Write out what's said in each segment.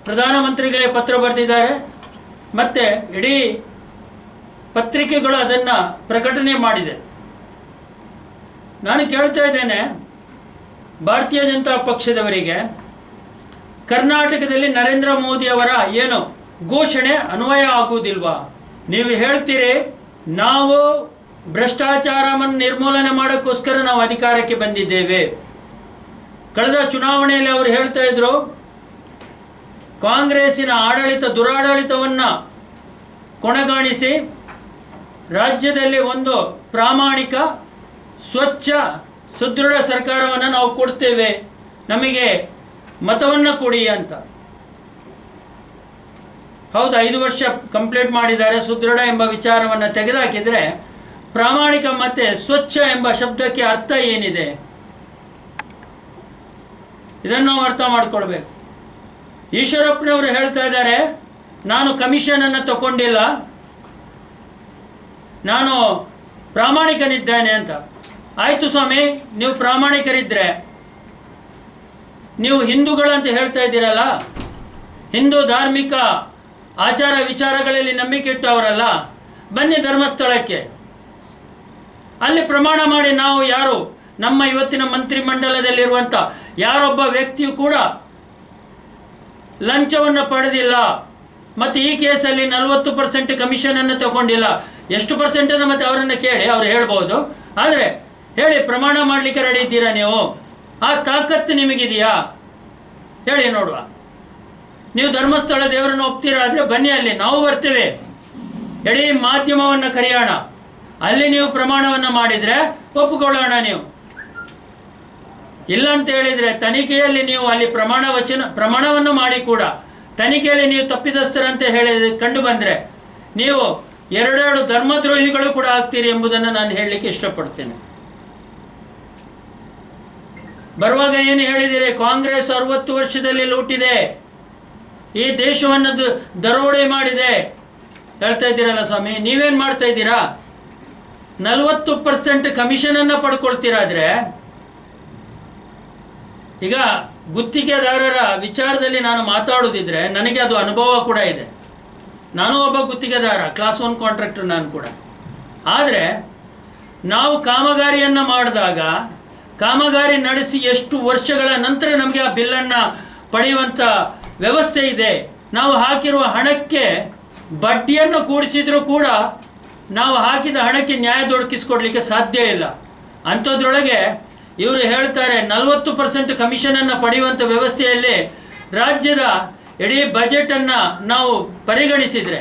ಪ್ರಧಾನಮಂತ್ರಿಗಳೇ ಪತ್ರ ಬರೆದಿದ್ದಾರೆ, ಮತ್ತು ಇಡೀ ಪತ್ರಿಕೆಗಳು ಅದನ್ನು ಪ್ರಕಟಣೆ ಮಾಡಿದೆ. ನಾನು ಕೇಳ್ತಾ ಇದ್ದೇನೆ ಭಾರತೀಯ ಜನತಾ ಪಕ್ಷದವರಿಗೆ, ಕರ್ನಾಟಕದಲ್ಲಿ ನರೇಂದ್ರ ಮೋದಿಯವರ ಏನು ಘೋಷಣೆ ಅನ್ವಯ ಆಗುವುದಿಲ್ವಾ? ನೀವು ಹೇಳ್ತೀರಿ ನಾವು ಭ್ರಷ್ಟಾಚಾರವನ್ನು ನಿರ್ಮೂಲನೆ ಮಾಡೋಕ್ಕೋಸ್ಕರ ನಾವು ಅಧಿಕಾರಕ್ಕೆ ಬಂದಿದ್ದೇವೆ. ಕಳೆದ ಚುನಾವಣೆಯಲ್ಲಿ ಅವರು ಹೇಳ್ತಾ ಇದ್ರು ಕಾಂಗ್ರೆಸ್ಸಿನ ದುರಾಡಳಿತವನ್ನು ಕೊನೆಗಾಣಿಸಿ ರಾಜ್ಯದಲ್ಲಿ ಒಂದು ಪ್ರಾಮಾಣಿಕ, ಸ್ವಚ್ಛ, ಸುದೃಢ ಸರ್ಕಾರವನ್ನು ನಾವು ಕೊಡ್ತೇವೆ, ನಮಗೆ ಮತವನ್ನು ಕೊಡಿ ಅಂತ. ಹೌದು, 5 ವರ್ಷ ಕಂಪ್ಲೀಟ್ ಮಾಡಿದ್ದಾರೆ. ಸುದೃಢ ಎಂಬ ವಿಚಾರವನ್ನು ತೆಗೆದುಹಾಕಿದರೆ ಪ್ರಾಮಾಣಿಕ ಮತ್ತು ಸ್ವಚ್ಛ ಎಂಬ ಶಬ್ದಕ್ಕೆ ಅರ್ಥ ಏನಿದೆ ಇದನ್ನು ನಾವು ಅರ್ಥ ಮಾಡ್ಕೊಳ್ಬೇಕು. ಈಶ್ವರಪ್ಪನವರು ಹೇಳ್ತಾ ಇದ್ದಾರೆ ನಾನು ಕಮಿಷನನ್ನು ತಗೊಂಡಿಲ್ಲ, ನಾನು ಪ್ರಾಮಾಣಿಕನಿದ್ದೇನೆ ಅಂತ. ಆಯಿತು ಸ್ವಾಮಿ, ನೀವು ಪ್ರಾಮಾಣಿಕರಿದ್ದರೆ ನೀವು ಹಿಂದೂಗಳಂತ ಹೇಳ್ತಾ ಇದ್ದೀರಲ್ಲ, ಹಿಂದೂ ಧಾರ್ಮಿಕ ಆಚಾರ ವಿಚಾರಗಳಲ್ಲಿ ನಂಬಿಕೆ ಇಟ್ಟವರಲ್ಲ, ಬನ್ನಿ ಧರ್ಮಸ್ಥಳಕ್ಕೆ, ಅಲ್ಲಿ ಪ್ರಮಾಣ ಮಾಡಿ ನಾವು ಯಾರು ನಮ್ಮ ಇವತ್ತಿನ ಮಂತ್ರಿಮಂಡಲದಲ್ಲಿರುವಂಥ ಯಾರೊಬ್ಬ ವ್ಯಕ್ತಿಯು ಕೂಡ ಲಂಚವನ್ನು ಪಡೆದಿಲ್ಲ ಮತ್ತು ಈ ಕೇಸಲ್ಲಿ 40% ಕಮಿಷನನ್ನು ತಗೊಂಡಿಲ್ಲ. ಎಷ್ಟು ಪರ್ಸೆಂಟ್ ಅಂತ ಮತ್ತೆ ಅವರನ್ನು ಕೇಳಿ ಅವರು ಹೇಳ್ಬೋದು. ಆದರೆ ಹೇಳಿ, ಪ್ರಮಾಣ ಮಾಡಲಿಕ್ಕೆ ರೆಡಿ ಇದ್ದೀರಾ ನೀವು? ಆ ತಾಕತ್ತು ನಿಮಗಿದೆಯಾ? ಹೇಳಿ ನೋಡುವ. ನೀವು ಧರ್ಮಸ್ಥಳ ದೇವರನ್ನು ಒಪ್ತೀರಾ ಆದರೆ ಬನ್ನಿ, ಅಲ್ಲಿ ನಾವು ಬರ್ತೇವೆ, ಇಡೀ ಮಾಧ್ಯಮವನ್ನು ಕರೆಯೋಣ, ಅಲ್ಲಿ ನೀವು ಪ್ರಮಾಣವನ್ನು ಮಾಡಿದರೆ ಒಪ್ಪಿಕೊಳ್ಳೋಣ. ನೀವು ಇಲ್ಲ ಅಂತ ಹೇಳಿದರೆ ತನಿಖೆಯಲ್ಲಿ ನೀವು ಅಲ್ಲಿ ಪ್ರಮಾಣವನ್ನು ಮಾಡಿ ಕೂಡ ತನಿಖೆಯಲ್ಲಿ ನೀವು ತಪ್ಪಿತಸ್ಥರಂತೆ ಹೇಳಿ ಕಂಡು ಬಂದರೆ ನೀವು ಎರಡೆರಡು ಧರ್ಮದ್ರೋಹಿಗಳು ಕೂಡ ಆಗ್ತೀರಿ ಎಂಬುದನ್ನು ನಾನು ಹೇಳಲಿಕ್ಕೆ ಇಷ್ಟಪಡ್ತೇನೆ. ಬರುವಾಗ ಏನು ಹೇಳಿದ್ದೀರಿ? ಕಾಂಗ್ರೆಸ್ 60 ವರ್ಷದಲ್ಲಿ ಲೂಟಿದೆ, ಈ ದೇಶವನ್ನು ದರೋಡೆ ಮಾಡಿದೆ ಹೇಳ್ತಾ ಇದ್ದೀರಲ್ಲ ಸ್ವಾಮಿ. ನೀವೇನು ಮಾಡ್ತಾ ಇದ್ದೀರಾ? 40% ಕಮಿಷನನ್ನು ಪಡ್ಕೊಳ್ತೀರಾದ್ರೆ, ಈಗ ಗುತ್ತಿಗೆದಾರರ ವಿಚಾರದಲ್ಲಿ ನಾನು ಮಾತಾಡೋದಿದ್ರೆ ನನಗೆ ಅದು ಅನುಭವ ಕೂಡ ಇದೆ. ನಾನು ಒಬ್ಬ ಗುತ್ತಿಗೆದಾರ, ಕ್ಲಾಸ್ 1 ಕಾಂಟ್ರಾಕ್ಟರ್ ನಾನು ಕೂಡ. ಆದರೆ ನಾವು ಕಾಮಗಾರಿಯನ್ನು ಮಾಡಿದಾಗ ಕಾಮಗಾರಿ ನಡೆಸಿ ಎಷ್ಟು ವರ್ಷಗಳ ನಂತರ ನಮಗೆ ಆ ಬಿಲ್ಲನ್ನು ಪಡೆಯುವಂಥ ವ್ಯವಸ್ಥೆ ಇದೆ. ನಾವು ಹಾಕಿರುವ ಹಣಕ್ಕೆ ಬಡ್ಡಿಯನ್ನು ಕೂಡಿಸಿದರೂ ಕೂಡ ನಾವು ಹಾಕಿದ ಹಣಕ್ಕೆ ನ್ಯಾಯ ದೊರಕಿಸ್ಕೊಡ್ಲಿಕ್ಕೆ ಸಾಧ್ಯ ಇಲ್ಲ. ಅಂಥದ್ರೊಳಗೆ ಇವರು ಹೇಳ್ತಾರೆ 40% ಕಮಿಷನನ್ನು ಪಡೆಯುವಂಥ ವ್ಯವಸ್ಥೆಯಲ್ಲಿ ರಾಜ್ಯದ ಇಡೀ ಬಜೆಟನ್ನು ನಾವು ಪರಿಗಣಿಸಿದರೆ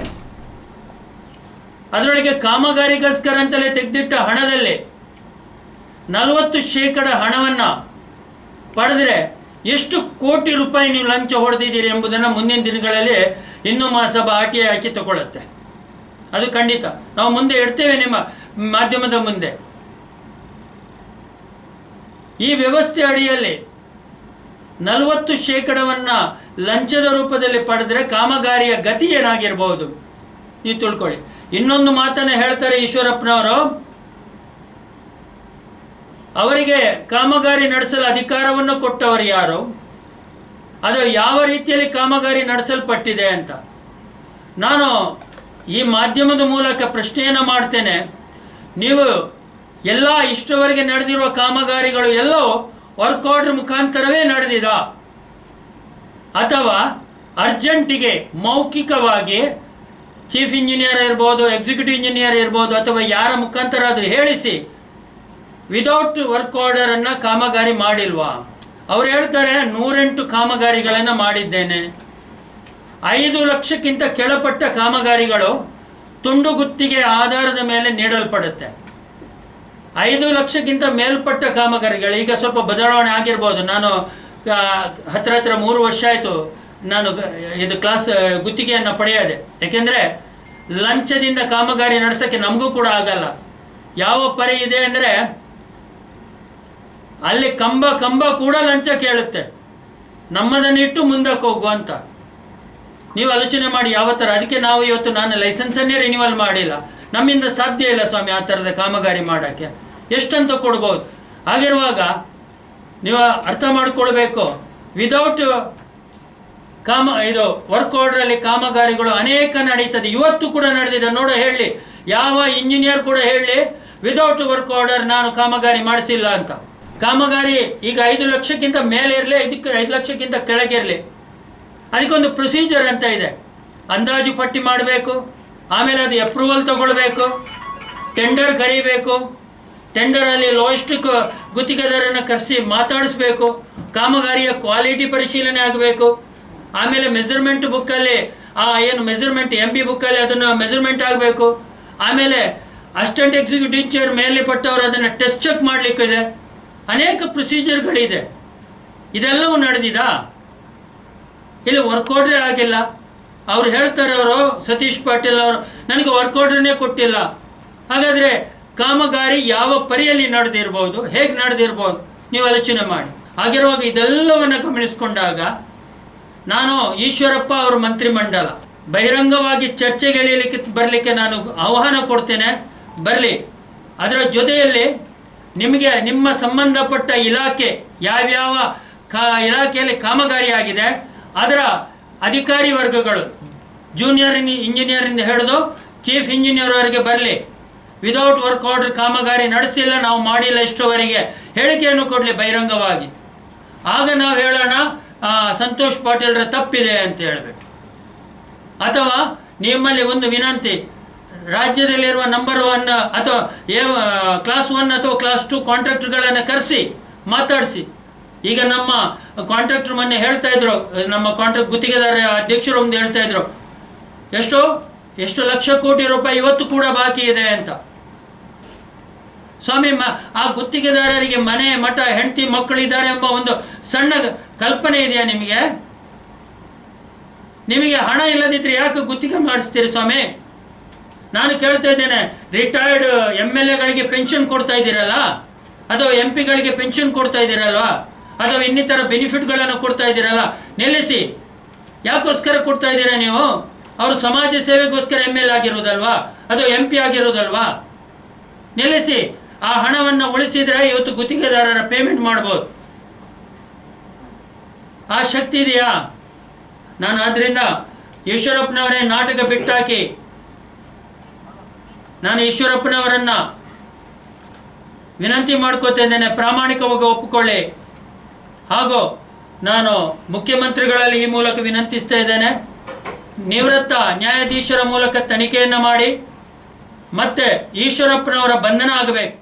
ಅದರೊಳಗೆ ಕಾಮಗಾರಿಗೋಸ್ಕರ ಅಂತಲೇ ತೆಗೆದಿಟ್ಟ ಹಣದಲ್ಲಿ 40% ಹಣವನ್ನು ಪಡೆದರೆ ಎಷ್ಟು ಕೋಟಿ ರೂಪಾಯಿ ನೀವು ಲಂಚ ಹೊಡೆದಿದ್ದೀರಿ ಎಂಬುದನ್ನು ಮುಂದಿನ ದಿನಗಳಲ್ಲಿ ಇನ್ನೂ ಮಹಾಸಭಾ RTI ಹಾಕಿ ತಗೊಳ್ಳುತ್ತೆ. ಅದು ಖಂಡಿತ ನಾವು ಮುಂದೆ ಇಡ್ತೇವೆ ನಿಮ್ಮ ಮಾಧ್ಯಮದ ಮುಂದೆ. ಈ ವ್ಯವಸ್ಥೆ ಅಡಿಯಲ್ಲಿ 40% ಲಂಚದ ರೂಪದಲ್ಲಿ ಪಡೆದರೆ ಕಾಮಗಾರಿಯ ಗತಿ ಏನಾಗಿರ್ಬೋದು ನೀವು ತಿಳ್ಕೊಳ್ಳಿ. ಇನ್ನೊಂದು ಮಾತನ್ನು ಹೇಳ್ತಾರೆ ಈಶ್ವರಪ್ಪನವರು, ಅವರಿಗೆ ಕಾಮಗಾರಿ ನಡೆಸಲು ಅಧಿಕಾರವನ್ನು ಕೊಟ್ಟವರು ಯಾರು, ಅದು ಯಾವ ರೀತಿಯಲ್ಲಿ ಕಾಮಗಾರಿ ನಡೆಸಲ್ಪಟ್ಟಿದೆ ಅಂತ. ನಾನು ಈ ಮಾಧ್ಯಮದ ಮೂಲಕ ಪ್ರಶ್ನೆಯನ್ನು ಮಾಡ್ತೇನೆ, ನೀವು ಎಲ್ಲ ಇಷ್ಟವರೆಗೆ ನಡೆದಿರುವ ಕಾಮಗಾರಿಗಳು ಎಲ್ಲವೂ ವರ್ಕ್ ಆರ್ಡರ್ ಮುಖಾಂತರವೇ ನಡೆದಿದ, ಅಥವಾ ಅರ್ಜೆಂಟಿಗೆ ಮೌಖಿಕವಾಗಿ ಚೀಫ್ ಇಂಜಿನಿಯರ್ ಇರ್ಬೋದು, ಎಕ್ಸಿಕ್ಯೂಟಿವ್ ಇಂಜಿನಿಯರ್ ಇರ್ಬೋದು, ಅಥವಾ ಯಾರ ಮುಖಾಂತರ ಆದರೂ ಹೇಳಿಸಿ ವಿದೌಟ್ ವರ್ಕ್ ಆರ್ಡರನ್ನು ಕಾಮಗಾರಿ ಮಾಡಿಲ್ವಾ? ಅವ್ರು ಹೇಳ್ತಾರೆ 108 ಕಾಮಗಾರಿಗಳನ್ನು ಮಾಡಿದ್ದೇನೆ. 5 ಲಕ್ಷಕ್ಕಿಂತ ಕೆಳಪಟ್ಟ ಕಾಮಗಾರಿಗಳು ತುಂಡು ಗುತ್ತಿಗೆ ಆಧಾರದ ಮೇಲೆ ನೀಡಲ್ಪಡುತ್ತೆ. 5 ಲಕ್ಷಕ್ಕಿಂತ ಮೇಲ್ಪಟ್ಟ ಕಾಮಗಾರಿಗಳು ಈಗ ಸ್ವಲ್ಪ ಬದಲಾವಣೆ ಆಗಿರ್ಬೋದು. ನಾನು ಹತ್ರ 3 ವರ್ಷ ಆಯಿತು ನಾನು ಇದು ಕ್ಲಾಸ್ ಗುತ್ತಿಗೆಯನ್ನು ಪಡೆಯೋದೆ. ಯಾಕೆಂದರೆ ಲಂಚದಿಂದ ಕಾಮಗಾರಿ ನಡೆಸೋಕ್ಕೆ ನಮಗೂ ಕೂಡ ಆಗಲ್ಲ. ಯಾವ ಪರಿ ಇದೆ ಅಂದರೆ ಅಲ್ಲಿ ಕಂಬ ಕೂಡ ಲಂಚ ಕೇಳುತ್ತೆ, ನಮ್ಮದನ್ನಿಟ್ಟು ಮುಂದಕ್ಕೆ ಹೋಗು ಅಂತ. ನೀವು ಆಲೋಚನೆ ಮಾಡಿ ಯಾವ ಥರ. ಅದಕ್ಕೆ ನಾವು ಇವತ್ತು ನಾನು ಲೈಸೆನ್ಸನ್ನೇ ರಿನ್ಯೂವಲ್ ಮಾಡಿಲ್ಲ. ನಮ್ಮಿಂದ ಸಾಧ್ಯ ಇಲ್ಲ ಸ್ವಾಮಿ ಆ ಥರದ ಕಾಮಗಾರಿ ಮಾಡೋಕ್ಕೆ. ಎಷ್ಟಂತ ಕೊಡ್ಬೋದು. ಹಾಗಿರುವಾಗ ನೀವು ಅರ್ಥ ಮಾಡ್ಕೊಳ್ಬೇಕು, ವಿದೌಟ್ ಇದು ವರ್ಕ್ ಆರ್ಡರಲ್ಲಿ ಕಾಮಗಾರಿಗಳು ಅನೇಕ ನಡೀತದೆ, ಇವತ್ತು ಕೂಡ ನಡೆದಿದೆ. ನೋಡ ಹೇಳಿ, ಯಾವ ಇಂಜಿನಿಯರ್ ಕೂಡ ಹೇಳಿ ವಿದೌಟ್ ವರ್ಕ್ ಆರ್ಡರ್ ನಾನು ಕಾಮಗಾರಿ ಮಾಡಿಸಿಲ್ಲ ಅಂತ. ಕಾಮಗಾರಿ ಈಗ 5 ಲಕ್ಷಕ್ಕಿಂತ ಮೇಲೆ ಇರಲಿ, 5 ಲಕ್ಷಕ್ಕಿಂತ ಕೆಳಗೆ ಇರಲಿ, ಅದಕ್ಕೊಂದು ಪ್ರೊಸೀಜರ್ ಅಂತ ಇದೆ. ಅಂದಾಜು ಪಟ್ಟಿ ಮಾಡಬೇಕು, ಆಮೇಲೆ ಅದು ಅಪ್ರೂವಲ್ ತಗೊಳ್ಬೇಕು, ಟೆಂಡರ್ ಕರೀಬೇಕು, ಟೆಂಡರಲ್ಲಿ ಲೋಯೆಸ್ಟ್ ಗುತ್ತಿಗೆದಾರರನ್ನು ಕರೆಸಿ ಮಾತಾಡಿಸ್ಬೇಕು, ಕಾಮಗಾರಿಯ ಕ್ವಾಲಿಟಿ ಪರಿಶೀಲನೆ ಆಗಬೇಕು, ಆಮೇಲೆ ಮೆಜರ್ಮೆಂಟ್ ಬುಕ್ಕಲ್ಲಿ ಏನು ಮೆಜರ್ಮೆಂಟ್ MB ಬುಕ್ಕಲ್ಲಿ ಅದನ್ನು ಮೆಜರ್ಮೆಂಟ್ ಆಗಬೇಕು, ಆಮೇಲೆ ಅಸಿಸ್ಟೆಂಟ್ ಎಕ್ಸಿಕ್ಯೂಟಿವ್ ಇಂಜಿನಿಯರ್ ಮೇಲೆ ಪಟ್ಟವರು ಅದನ್ನು ಟೆಸ್ಟ್ ಚೆಕ್ ಮಾಡಲಿಕ್ಕಿದೆ, ಅನೇಕ ಪ್ರೊಸೀಜರ್ಗಳಿದೆ. ಇದೆಲ್ಲವೂ ನಡೆದಿದಾ? ಇಲ್ಲಿ ವರ್ಕ್ ಆರ್ಡ್ರೇ ಆಗಿಲ್ಲ. ಅವ್ರು ಹೇಳ್ತಾರೆ, ಅವರು ಸತೀಶ್ ಪಾಟೀಲ್ ಅವರು, ನನಗೆ ವರ್ಕ್ ಆರ್ಡ್ರನ್ನೇ ಕೊಟ್ಟಿಲ್ಲ. ಹಾಗಾದರೆ ಕಾಮಗಾರಿ ಯಾವ ಪರಿಯಲ್ಲಿ ನಡೆದಿರ್ಬೋದು, ಹೇಗೆ ನಡೆದಿರ್ಬೋದು, ನೀವು ಆಲೋಚನೆ ಮಾಡಿ. ಹಾಗಿರುವಾಗ ಇದೆಲ್ಲವನ್ನು ಗಮನಿಸಿಕೊಂಡಾಗ ನಾನು ಈಶ್ವರಪ್ಪ ಅವರ ಮಂತ್ರಿಮಂಡಲ ಬಹಿರಂಗವಾಗಿ ಚರ್ಚೆಗೆ ಬರಲಿಕ್ಕೆ ನಾನು ಆಹ್ವಾನ ಕೊಡ್ತೇನೆ, ಬರಲಿ. ಅದರ ಜೊತೆಯಲ್ಲಿ ನಿಮಗೆ ನಿಮ್ಮ ಸಂಬಂಧಪಟ್ಟ ಇಲಾಖೆ ಯಾವ್ಯಾವ ಇಲಾಖೆಯಲ್ಲಿ ಕಾಮಗಾರಿ ಆಗಿದೆ ಅದರ ಅಧಿಕಾರಿ ವರ್ಗಗಳು ಜೂನಿಯರ್ ಇಂಜಿನಿಯರಿಂದ ಹಿಡಿದು ಚೀಫ್ ಇಂಜಿನಿಯರ್ವರೆಗೆ ಬರಲಿ. ವಿದೌಟ್ ವರ್ಕ್ ಆರ್ಡರ್ ಕಾಮಗಾರಿ ನಡೆಸಿಲ್ಲ, ನಾವು ಮಾಡಿಲ್ಲ, ಇಷ್ಟವರೆಗೆ ಹೇಳಿಕೆಯನ್ನು ಕೊಡಲಿ ಬಹಿರಂಗವಾಗಿ. ಆಗ ನಾವು ಹೇಳೋಣ ಸಂತೋಷ್ ಪಾಟೀಲ್ರ ತಪ್ಪಿದೆ ಅಂತ ಹೇಳಬೇಕು. ಅಥವಾ ನಿಮ್ಮಲ್ಲಿ ಒಂದು ವಿನಂತಿ, ರಾಜ್ಯದಲ್ಲಿರುವ ನಂಬರ್ 1 ಅಥವಾ ಕ್ಲಾಸ್ 1 ಅಥವಾ ಕ್ಲಾಸ್ 2 ಕಾಂಟ್ರಾಕ್ಟರ್ಗಳನ್ನು ಕರೆಸಿ ಮಾತಾಡಿಸಿ. ಈಗ ನಮ್ಮ ಕಾಂಟ್ರಾಕ್ಟರ್ ಮೊನ್ನೆ ಹೇಳ್ತಾ ಇದ್ರು, ನಮ್ಮ ಕಾಂಟ್ರಾಕ್ಟ್ ಗುತ್ತಿಗೆದಾರ ಅಧ್ಯಕ್ಷರು ಒಂದು ಹೇಳ್ತಾ ಇದ್ರು, ಎಷ್ಟು ಲಕ್ಷ ಕೋಟಿ ರೂಪಾಯಿ ಇವತ್ತು ಕೂಡ ಬಾಕಿ ಇದೆ ಅಂತ. ಸ್ವಾಮಿ, ಆ ಗುತ್ತಿಗೆದಾರರಿಗೆ ಮನೆ ಮಠ ಹೆಂಡತಿ ಮಕ್ಕಳಿದ್ದಾರೆ ಎಂಬ ಒಂದು ಸಣ್ಣ ಕಲ್ಪನೆ ಇದೆಯಾ ನಿಮಗೆ? ನಿಮಗೆ ಹಣ ಇಲ್ಲದಿದ್ದರೆ ಯಾಕೆ ಗುತ್ತಿಗೆ ಮಾಡಿಸ್ತೀರಿ ಸ್ವಾಮಿ? ನಾನು ಕೇಳ್ತಾ ಇದ್ದೇನೆ, ರಿಟೈರ್ಡ್ MLAಗಳಿಗೆ ಪೆನ್ಷನ್ ಕೊಡ್ತಾ ಇದ್ದೀರಲ್ಲ, ಅಥವಾ MP ಗಳಿಗೆ ಪೆನ್ಷನ್ ಕೊಡ್ತಾ ಇದ್ದೀರಲ್ವಾ, ಅಥವಾ ಇನ್ನಿತರ ಬೆನಿಫಿಟ್ಗಳನ್ನು ಕೊಡ್ತಾ ಇದ್ದೀರಲ್ಲ, ನಿಲ್ಲಿಸಿ. ಯಾಕೋಸ್ಕರ ಕೊಡ್ತಾ ಇದ್ದೀರಾ ನೀವು? ಅವರು ಸಮಾಜ ಸೇವೆಗೋಸ್ಕರ MLA ಆಗಿರೋದಲ್ವಾ, ಅಥವಾ MP ಆಗಿರೋದಲ್ವಾ? ನಿಲ್ಲಿಸಿ. ಆ ಹಣವನ್ನು ಉಳಿಸಿದರೆ ಇವತ್ತು ಗುತ್ತಿಗೆದಾರರ ಪೇಮೆಂಟ್ ಮಾಡ್ಬೋದು. ಆ ಶಕ್ತಿ ಇದೆಯಾ? ನಾನು ಆದ್ದರಿಂದ ಈಶ್ವರಪ್ಪನವರೇ ನಾಟಕ ಬಿಟ್ಟಾಕಿ. ನಾನು ಈಶ್ವರಪ್ಪನವರನ್ನು ವಿನಂತಿ ಮಾಡ್ಕೋತಾ ಇದ್ದೇನೆ, ಪ್ರಾಮಾಣಿಕವಾಗಿ ಒಪ್ಪಿಕೊಳ್ಳಿ. ಹಾಗೂ ನಾನು ಮುಖ್ಯಮಂತ್ರಿಗಳಲ್ಲಿ ಈ ಮೂಲಕ ವಿನಂತಿಸ್ತಾ ಇದ್ದೇನೆ, ನಿವೃತ್ತ ನ್ಯಾಯಾಧೀಶರ ಮೂಲಕ ತನಿಖೆಯನ್ನು ಮಾಡಿ ಮತ್ತೆ ಈಶ್ವರಪ್ಪನವರ ಬಂಧನ ಆಗಬೇಕು.